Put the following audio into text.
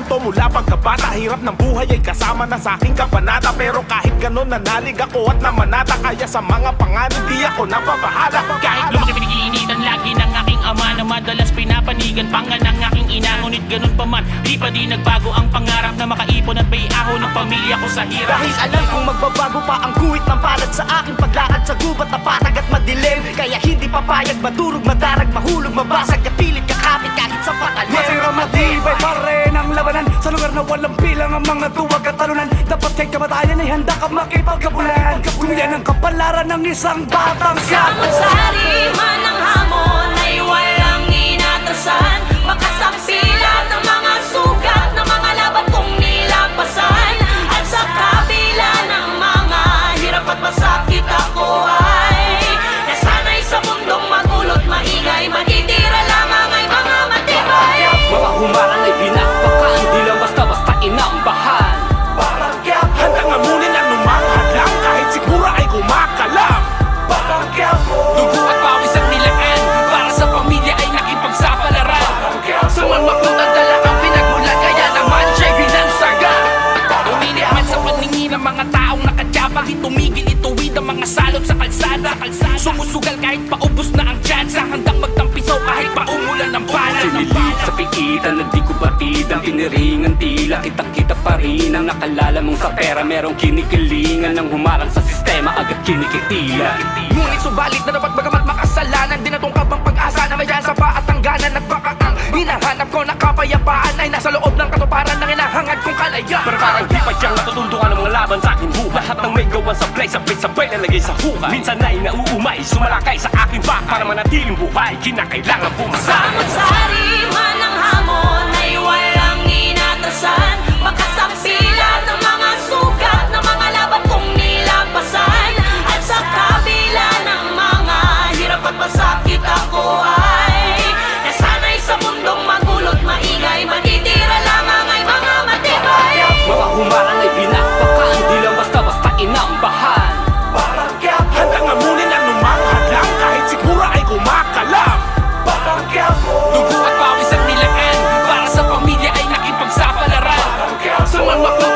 to mula pagkabata. Hirap ng buhay ay kasama na sa aking kabanata. Pero kahit ganun nanalig ako at namanata. Kaya sa mga panganib di ako napapahala. Kahit lumaki pinag-iinitan lagi ng aking ama na madalas pinapanigan panga ng aking ina. Ngunit ganun pa man, di pa di nagbago ang pangarap na makaipon at baiaho ng pamilya ko sa hirap. Dahil alam kong magbabago pa ang guhit ng palad sa aking paglakad sa gubat na patag at madilim. Kaya hindi papayag, madurog, madarag, mahulog, mabasag, kapilit, kakapit kahit sa patalim. Masira matibay pa rin ang labanan sa lugar na walang bilang ang mga duwag at talunan. Dapat kay kamatayan ay handa ka makipagkabulan. Kung yan ang kapalaran ng isang batang Samang-sari man ang hamon ay walang inatasan. Makasampilan ng mga sugat ng mga laban kong nilampasan. At sa kabila ng mga hirap at masakit ako ay nasanay sa mundong magulot maingay. Matitira lamang ay mga matibay. Mga humarang ay pinakpakan, di lang basta-basta inambahan. Handang amunin anumang hadlang kahit sigura ay kumakalam. Dugo at pawis ang nilaan para sa pamilya ay nakipagsapalaran. Sa malmakot at dala ang pinagmulan, kaya naman siya'y binansaga. Uminit man sa paningin ng mga taong nakadyabang, itumigil ituwid ang mga salot sa kalsada. Sumusugal kahit paubos na ang tsansa, handang magtampisaw kahit paumulan ng bala. Sinilip sa pigitan na di ko batid ang piniringan, tila kitang-kita pa rin ang nakalala mong sa pera. Merong kinikilingan ng humarang sa sistema, agad kinikitila. Ngunit subalit na dapat bagamat makasalanan, di natungkap ang pag-asa na may sa pa at hangganan. At baka ang hinahanap ko na kapayapaan ay nasa loob ng katuparan ng hinahangad kong kalayaan. Pero parang di pa diyang natutuntungan ng mga laban sa aking buhay. Lahat ng may gawan sa play, sabay-sabay lalagay sa hukay. Minsan ay nauumay, sumalakay sa aking back para manatiling buhay, kinakailangan bumasa. Samang-sari man ang hamon ay walang inatasan. Makasampilan ng mga sugat ng mga laban kong nilampasan. At sa kabila ng mga hirap at masakit ako ay nasanay sa mundong magulot maingay. Matitira lamang ay mga matibay. Mga humarang ay pinakpakan, di lang basta-basta inambahan. Handang amunin anumang hadlang kahit sigura ay kumakalam. Dugo at pawis ang nilaan para sa pamilya ay nakipagsapalaran. Sa malmakot